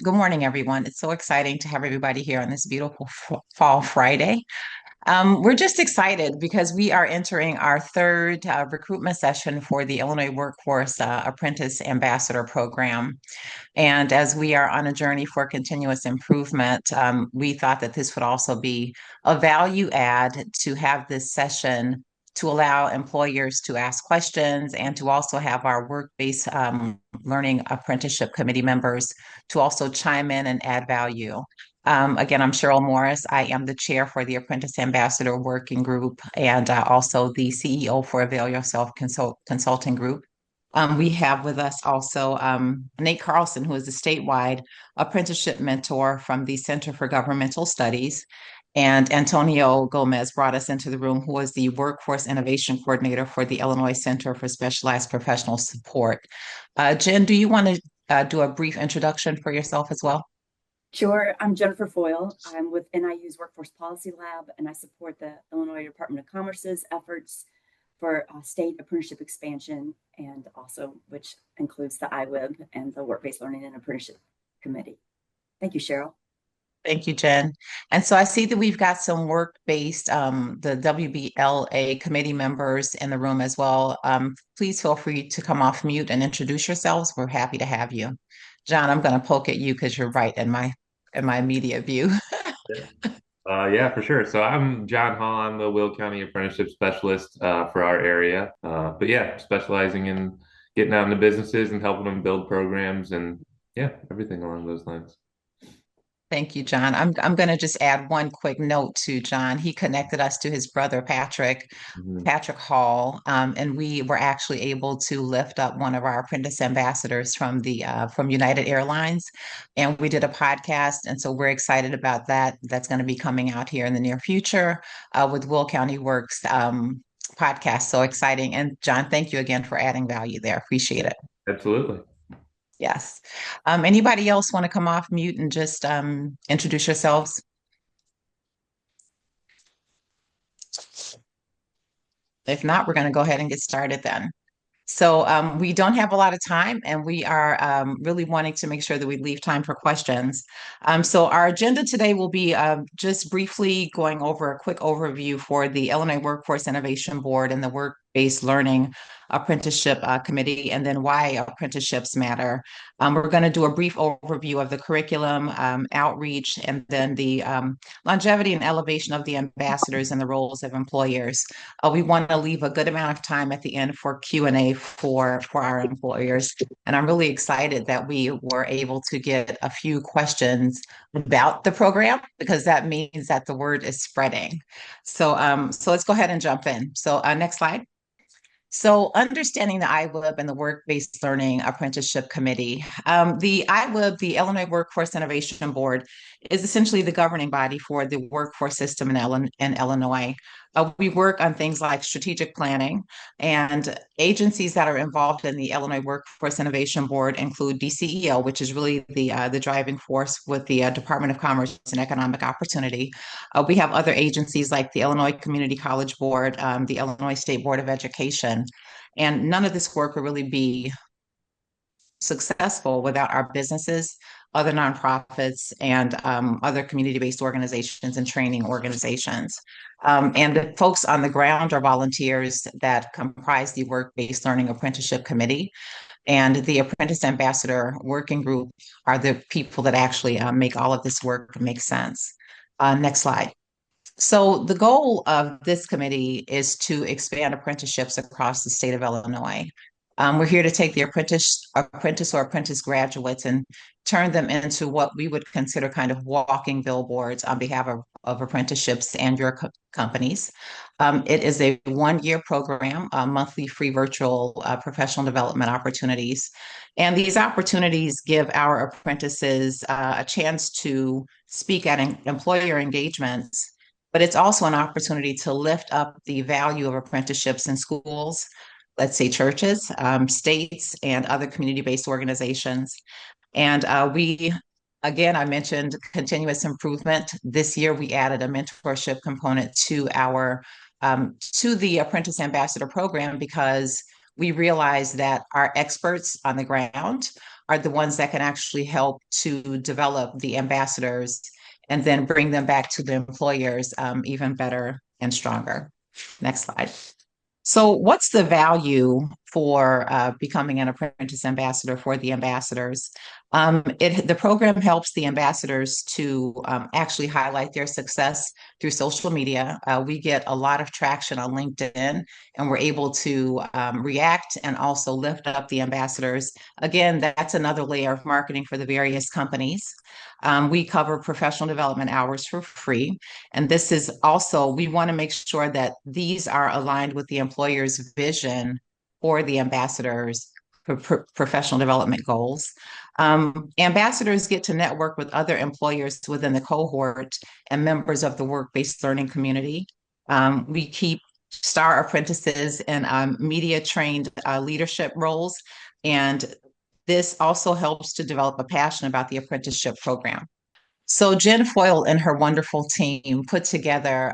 Good morning, everyone. It's so exciting to have everybody here on this beautiful fall Friday. We're just excited because we are entering our third recruitment session for the Illinois Workforce Apprentice Ambassador Program. And as we are on a journey for continuous improvement, we thought that this would also be a value add to have this session to allow employers to ask questions and to also have our work-based learning apprenticeship committee members to also chime in and add value. Again, I'm Cheryl Morris. I am the chair for the Apprentice Ambassador Working Group and also the CEO for Avail Yourself Consulting Group. We have with us also Nate Carlson, who is the statewide apprenticeship mentor from the Center for Governmental Studies. And Antonio Gomez brought us into the room, who is the Workforce Innovation Coordinator for the Illinois Center for Specialized Professional Support. Jen, do you want to do a brief introduction for yourself as well? Sure. I'm Jennifer Foyle. I'm with NIU's Workforce Policy Lab, and I support the Illinois Department of Commerce's efforts for state apprenticeship expansion, and also which includes the IWIB and the Work-Based Learning and Apprenticeship Committee. Thank you, Cheryl. Thank you, Jen. And so I see that we've got some work-based, the WBLA committee members in the room as well. Please feel free to come off mute and introduce yourselves. We're happy to have you. John, I'm going to poke at you because you're right in my immediate view. Yeah, for sure. So I'm John Hall. I'm the Will County Apprenticeship Specialist for our area. But yeah, specializing in getting out into businesses and helping them build programs and yeah, everything along those lines. Thank you, John. I'm going to just add one quick note to John. He connected us to his brother Mhm. Patrick Hall, and we were actually able to lift up one of our apprentice ambassadors from United Airlines, and we did a podcast, and so we're excited about that. That's going to be coming out here in the near future with Will County Works podcast. So exciting! And John, thank you again for adding value there. Appreciate it. Absolutely. Yes. Anybody else want to come off mute and just introduce yourselves? If not, we're going to go ahead and get started then. So we don't have a lot of time, and we are really wanting to make sure that we leave time for questions. So our agenda today will be just briefly going over a quick overview for the Illinois Workforce Innovation Board and the Work-Based Learning Apprenticeship Committee, and then why apprenticeships matter. We're going to do a brief overview of the curriculum, outreach, and then the longevity and elevation of the ambassadors and the roles of employers. We want to leave a good amount of time at the end for Q&A for our employers. And I'm really excited that we were able to get a few questions about the program because that means that the word is spreading. So let's go ahead and jump in. So next slide. So, understanding the IWIB and the Work-Based Learning Apprenticeship Committee. The IWIB, the Illinois Workforce Innovation Board, is essentially the governing body for the workforce system in Illinois. We work on things like strategic planning, and agencies that are involved in the Illinois Workforce Innovation Board include DCEO, which is really the driving force with the Department of Commerce and Economic Opportunity. We have other agencies like the Illinois Community College Board, the Illinois State Board of Education, and none of this work would really be successful without our businesses, other nonprofits, and other community-based organizations and training organizations. And the folks on the ground are volunteers that comprise the Work-Based Learning Apprenticeship Committee. And the Apprentice Ambassador Working Group are the people that actually make all of this work make sense. Next slide. So the goal of this committee is to expand apprenticeships across the state of Illinois. We're here to take the apprentice graduates and turn them into what we would consider kind of walking billboards on behalf of apprenticeships and your companies. It is a one-year program, monthly free virtual professional development opportunities. And these opportunities give our apprentices a chance to speak at employer engagements, but it's also an opportunity to lift up the value of apprenticeships in schools, let's say churches, states, and other community-based organizations. And again, I mentioned continuous improvement. This year, we added a mentorship component to the Apprentice Ambassador program because we realize that our experts on the ground are the ones that can actually help to develop the ambassadors and then bring them back to the employers even better and stronger. Next slide. So, what's the value for becoming an apprentice ambassador for the ambassadors? The program helps the ambassadors to actually highlight their success through social media. We get a lot of traction on LinkedIn, and we're able to react and also lift up the ambassadors. Again, that's another layer of marketing for the various companies. We cover professional development hours for free. And this is also, we want to make sure that these are aligned with the employer's vision for the ambassadors' professional development goals. Ambassadors get to network with other employers within the cohort and members of the work-based learning community. We keep star apprentices in media trained leadership roles. And this also helps to develop a passion about the apprenticeship program. So Jen Foyle and her wonderful team put together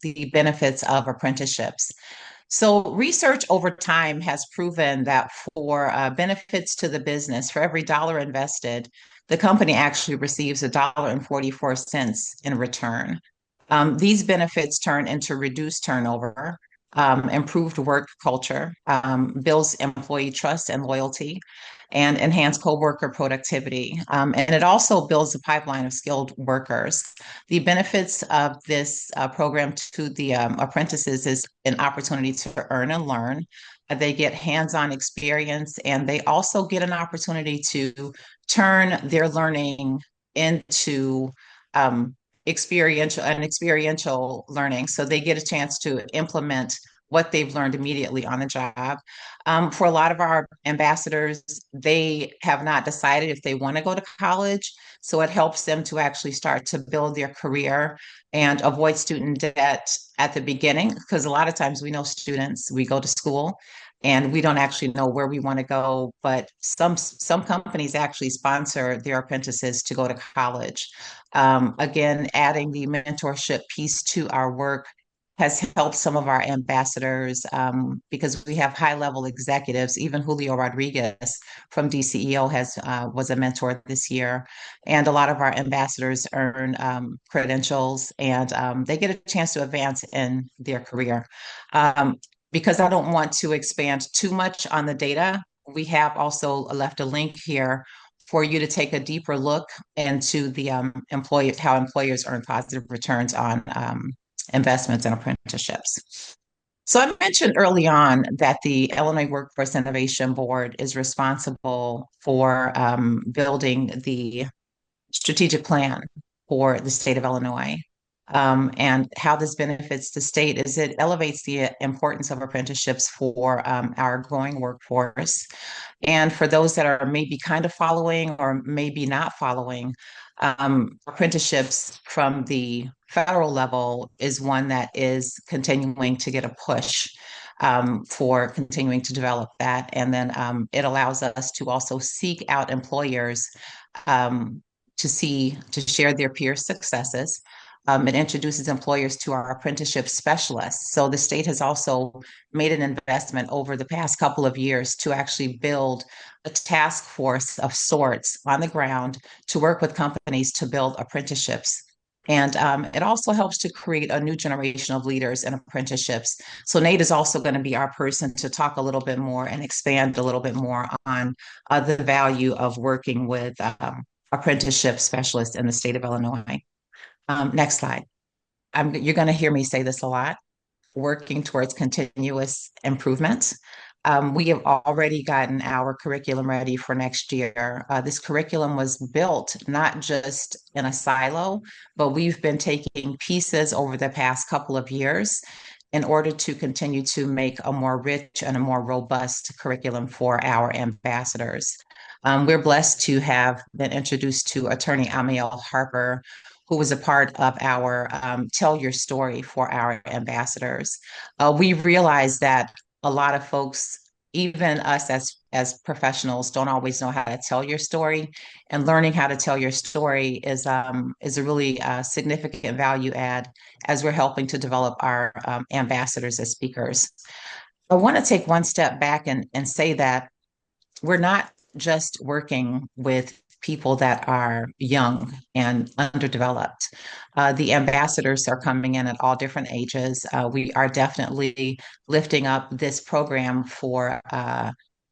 the benefits of apprenticeships. So research over time has proven that for benefits to the business, for every dollar invested, the company actually receives $1.44 in return. These benefits turn into reduced turnover, improved work culture, builds employee trust and loyalty, and enhance coworker productivity. And it also builds a pipeline of skilled workers. The benefits of this program to the apprentices is an opportunity to earn and learn. They get hands-on experience, and they also get an opportunity to turn their learning into experiential learning. So they get a chance to implement what they've learned immediately on the job. For a lot of our ambassadors, they have not decided if they want to go to college. So it helps them to actually start to build their career and avoid student debt at the beginning. Because a lot of times we know students, we go to school and we don't actually know where we want to go. But some companies actually sponsor their apprentices to go to college. Again, adding the mentorship piece to our work has helped some of our ambassadors because we have high level executives. Even Julio Rodriguez from DCEO was a mentor this year, and a lot of our ambassadors earn credentials and they get a chance to advance in their career. Because I don't want to expand too much on the data, we have also left a link here for you to take a deeper look into the how employers earn positive returns on investments and apprenticeships. So I mentioned early on that the Illinois Workforce Innovation Board is responsible for building the strategic plan for the state of Illinois. And how this benefits the state is it elevates the importance of apprenticeships for our growing workforce. And for those that are maybe kind of following or maybe not following, apprenticeships from the federal level is one that is continuing to get a push for continuing to develop that. And then it allows us to also seek out employers to share their peer successes. It introduces employers to our apprenticeship specialists. So the state has also made an investment over the past couple of years to actually build a task force of sorts on the ground to work with companies to build apprenticeships. And it also helps to create a new generation of leaders in apprenticeships. So Nate is also going to be our person to talk a little bit more and expand a little bit more on the value of working with apprenticeship specialists in the state of Illinois. Next slide. You're going to hear me say this a lot, working towards continuous improvement. We have already gotten our curriculum ready for next year. This curriculum was built not just in a silo, but we've been taking pieces over the past couple of years in order to continue to make a more rich and a more robust curriculum for our ambassadors. We're blessed to have been introduced to attorney Amiel Harper, who was a part of our Tell Your Story for our ambassadors. We realized that a lot of folks, even us as professionals, don't always know how to tell your story. And learning how to tell your story is a really significant value add as we're helping to develop our ambassadors as speakers. I want to take one step back and say that we're not just working with people that are young and underdeveloped. The ambassadors are coming in at all different ages. We are definitely lifting up this program for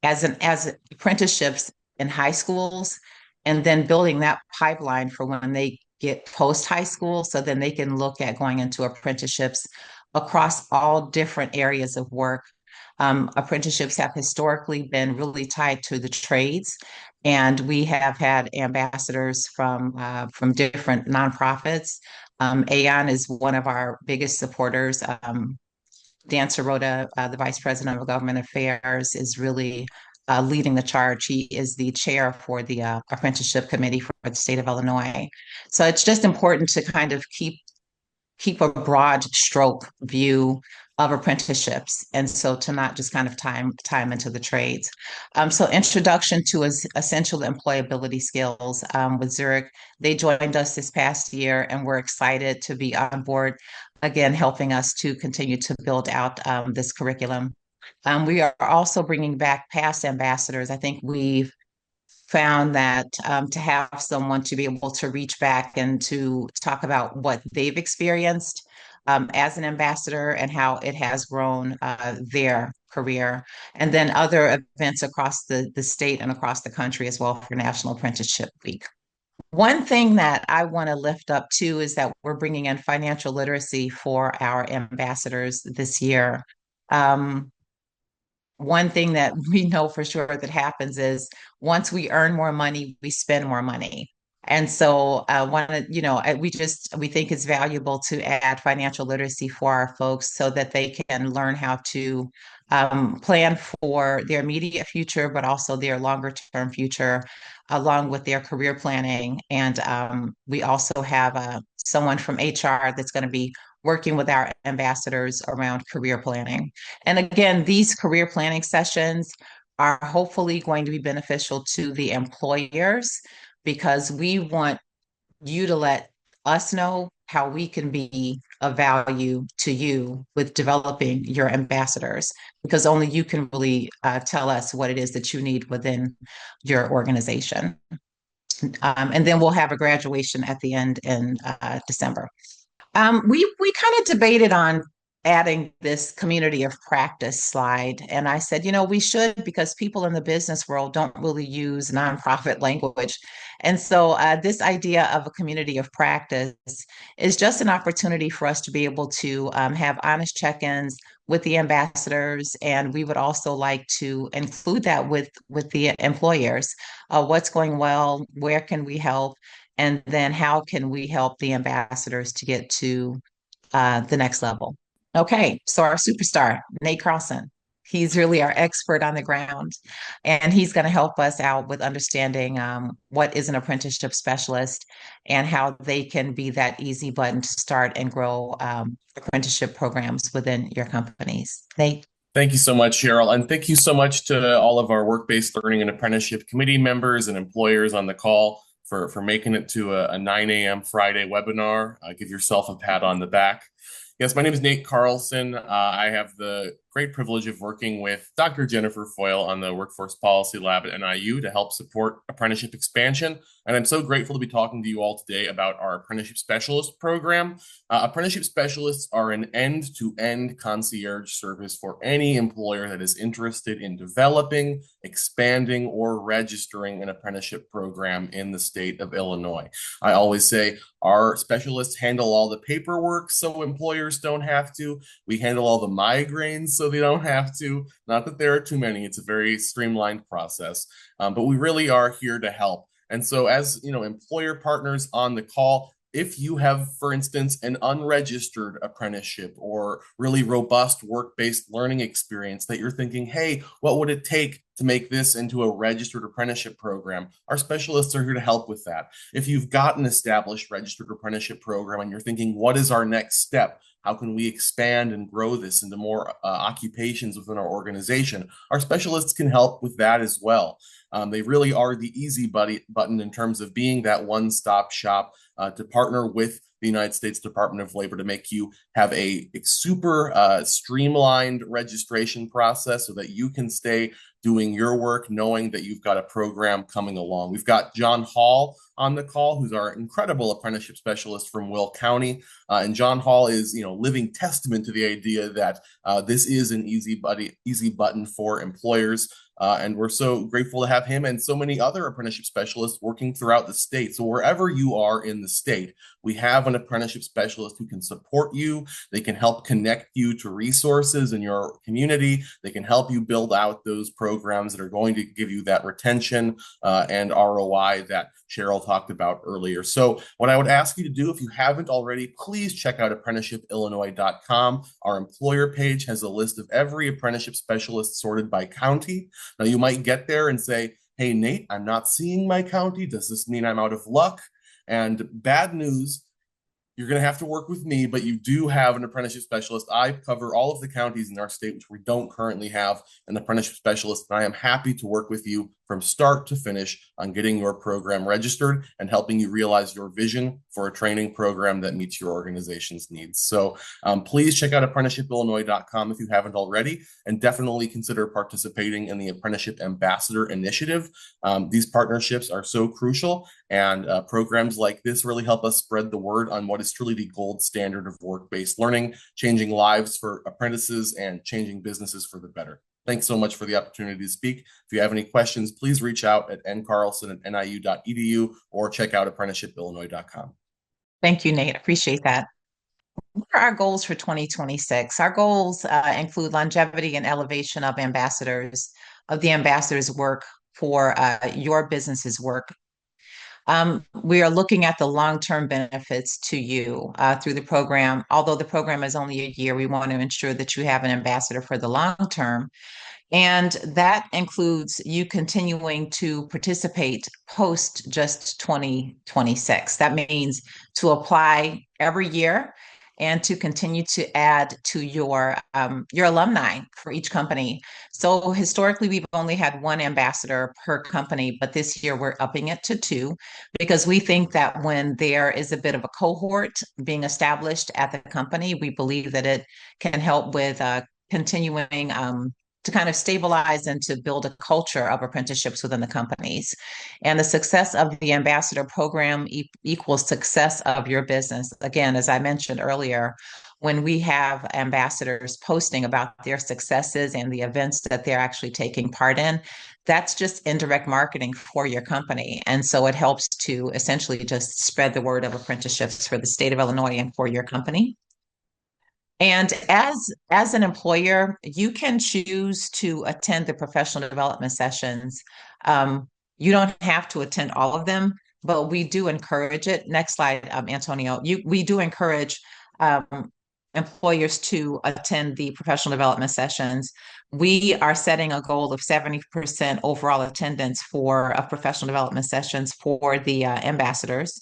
as apprenticeships in high schools, and then building that pipeline for when they get post high school, so then they can look at going into apprenticeships across all different areas of work. Apprenticeships have historically been really tied to the trades, and we have had ambassadors from different nonprofits. Aon is one of our biggest supporters. Dan Sirota, the Vice President of Government Affairs, is really leading the charge. He is the chair for the Apprenticeship Committee for the state of Illinois. So it's just important to kind of keep a broad stroke view of apprenticeships, and so to not just kind of time into the trades. So introduction to essential employability skills with Zurich. They joined us this past year, and we're excited to be on board again, helping us to continue to build out this curriculum. We are also bringing back past ambassadors. I think we've found that to have someone to be able to reach back and to talk about what they've experienced as an ambassador and how it has grown their career, and then other events across the state and across the country as well for National Apprenticeship Week. One thing that I want to lift up too is that we're bringing in financial literacy for our ambassadors this year. Um, One thing that we know for sure that happens is once we earn more money, we spend more money. And so, we think it's valuable to add financial literacy for our folks so that they can learn how to plan for their immediate future, but also their longer term future, along with their career planning. And we also have someone from HR that's going to be working with our ambassadors around career planning. And again, these career planning sessions are hopefully going to be beneficial to the employers because we want you to let us know how we can be of value to you with developing your ambassadors, because only you can really tell us what it is that you need within your organization. And then we'll have a graduation at the end in December. We kind of debated on adding this community of practice slide, and I said, we should because people in the business world don't really use nonprofit language, and so this idea of a community of practice is just an opportunity for us to be able to have honest check-ins with the ambassadors, and we would also like to include that with the employers. What's going well? Where can we help? And then how can we help the ambassadors to get to the next level? Okay, so our superstar, Nate Carlson, he's really our expert on the ground, and he's going to help us out with understanding what is an apprenticeship specialist and how they can be that easy button to start and grow apprenticeship programs within your companies. Nate? Thank you so much, Cheryl. And thank you so much to all of our work-based learning and apprenticeship committee members and employers on the call for making it to a 9 a.m. Friday webinar. Give yourself a pat on the back. Yes, my name is Nate Carlson. I have the great privilege of working with Dr. Jennifer Foyle on the Workforce Policy Lab at NIU to help support apprenticeship expansion. And I'm so grateful to be talking to you all today about our Apprenticeship Specialist program. Apprenticeship Specialists are an end-to-end concierge service for any employer that is interested in developing, expanding, or registering an apprenticeship program in the state of Illinois. I always say our specialists handle all the paperwork so employers don't have to. We handle all the migraines so they don't have to. Not that there are too many. It's a very streamlined process, but we really are here to help. And so as employer partners on the call, if you have, for instance, an unregistered apprenticeship or really robust work-based learning experience that you're thinking, hey, what would it take to make this into a registered apprenticeship program? Our specialists are here to help with that. If you've got an established registered apprenticeship program and you're thinking, what is our next step? How can we expand and grow this into more occupations within our organization? Our specialists can help with that as well. They really are the easy button in terms of being that one-stop shop to partner with the United States Department of Labor to make you have a super streamlined registration process so that you can stay doing your work, knowing that you've got a program coming along. We've got John Hall on the call, who's our incredible apprenticeship specialist from Will County. And John Hall is, living testament to the idea that this is an easy button for employers. And we're so grateful to have him and so many other apprenticeship specialists working throughout the state. So wherever you are in the state, we have an apprenticeship specialist who can support you. They can help connect you to resources in your community. They can help you build out those programs that are going to give you that retention and ROI that Cheryl talked about earlier. So what I would ask you to do, if you haven't already, please check out apprenticeshipillinois.com. Our employer page has a list of every apprenticeship specialist sorted by county. Now, you might get there and say, hey, Nate, I'm not seeing my county. Does this mean I'm out of luck? And bad news, you're going to have to work with me, but you do have an apprenticeship specialist. I cover all of the counties in our state, which we don't currently have an apprenticeship specialist. And I am happy to work with you from start to finish on getting your program registered and helping you realize your vision for a training program that meets your organization's needs. So please check out apprenticeshipillinois.com if you haven't already, and definitely consider participating in the Apprenticeship Ambassador Initiative. These partnerships are so crucial, and programs like this really help us spread the word on what is truly the gold standard of work-based learning, changing lives for apprentices and changing businesses for the better. Thanks so much for the opportunity to speak. If you have any questions, please reach out at ncarlson@niu.edu or check out apprenticeshipillinois.com. Thank you, Nate. Appreciate that. What are our goals for 2026? Our goals include longevity and elevation of the ambassadors' work for your business's work. We are looking at the long-term benefits to you through the program. Although the program is only a year, we want to ensure that you have an ambassador for the long term. And that includes you continuing to participate post just 2026. That means to apply every year and to continue to add to your alumni for each company. So historically, we've only had one ambassador per company, but this year we're upping it to two because we think that when there is a bit of a cohort being established at the company, we believe that it can help with continuing to kind of stabilize and to build a culture of apprenticeships within the companies. And the success of the ambassador program equals success of your business. Again, as I mentioned earlier, when we have ambassadors posting about their successes and the events that they're actually taking part in, that's just indirect marketing for your company. And so it helps to essentially just spread the word of apprenticeships for the state of Illinois and for your company. And as an employer, you can choose to attend the professional development sessions. You don't have to attend all of them, but we do encourage it. Next slide, Antonio. We do encourage employers to attend the professional development sessions. We are setting a goal of 70% overall attendance for professional development sessions for the ambassadors.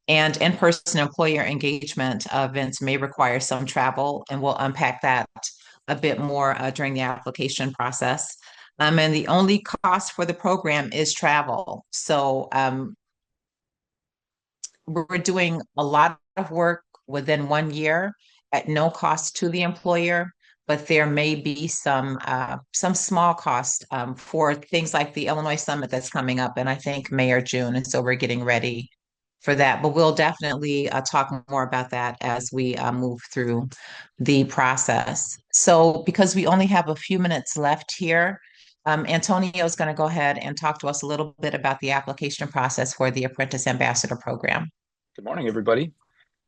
And in-person employer engagement events may require some travel, and we'll unpack that a bit more during the application process. And the only cost for the program is travel. So we're doing a lot of work within 1 year at no cost to the employer, but there may be some small cost for things like the Illinois Summit that's coming up in, I think, May or June. And so we're getting ready for that. But we'll definitely talk more about that as we move through the process. So because we only have a few minutes left here, Antonio is going to go ahead and talk to us a little bit about the application process for the Apprentice Ambassador Program. Good morning, everybody.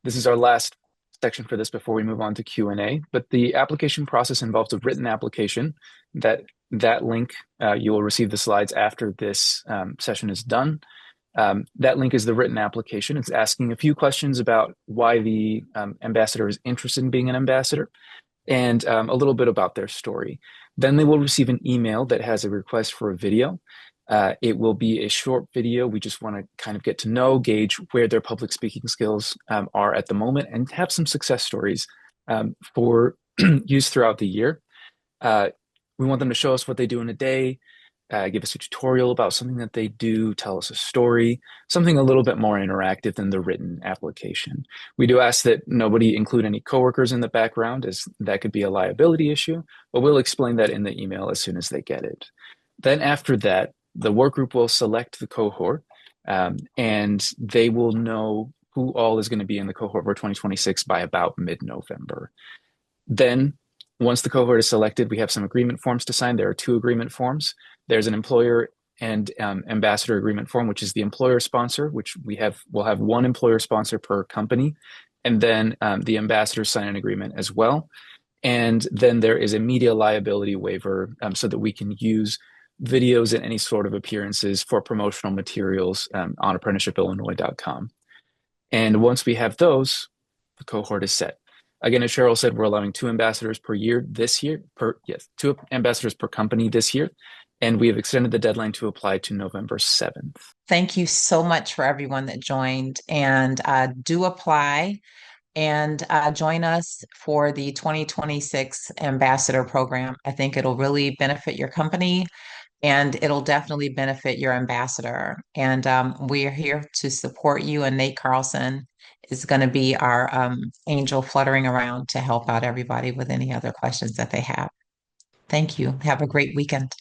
This is our last section for this before we move on to Q&A. But the application process involves a written application. That link, you will receive the slides after this session is done. That link is the written application. It's asking a few questions about why the ambassador is interested in being an ambassador and a little bit about their story. Then they will receive an email that has a request for a video. It will be a short video. We just want to kind of get to know, gauge where their public speaking skills are at the moment and have some success stories for use throughout the year. We want them to show us what they do in a day, give us a tutorial about something that they do, tell us a story, something a little bit more interactive than the written application. We do ask that nobody include any coworkers in the background, as that could be a liability issue, but we'll explain that in the email as soon as they get it. Then after that, the work group will select the cohort, and they will know who all is going to be in the cohort for 2026 by about mid-November. Then, once the cohort is selected, we have some agreement forms to sign. There are 2 agreement forms. There's an employer and ambassador agreement form, which is the employer sponsor, which we'll have 1 employer sponsor per company, and then the ambassadors sign an agreement as well. And then there is a media liability waiver, so that we can use videos and any sort of appearances for promotional materials on apprenticeshipillinois.com. And once we have those, the cohort is set. Again, as Cheryl said, we're allowing 2 ambassadors per year this year, 2 ambassadors per company this year. And we have extended the deadline to apply to November 7th. Thank you so much for everyone that joined, and do apply and join us for the 2026 Ambassador Program. I think it'll really benefit your company, and it'll definitely benefit your ambassador. And we are here to support you, and Nate Carlson is going to be our angel fluttering around to help out everybody with any other questions that they have. Thank you. Have a great weekend.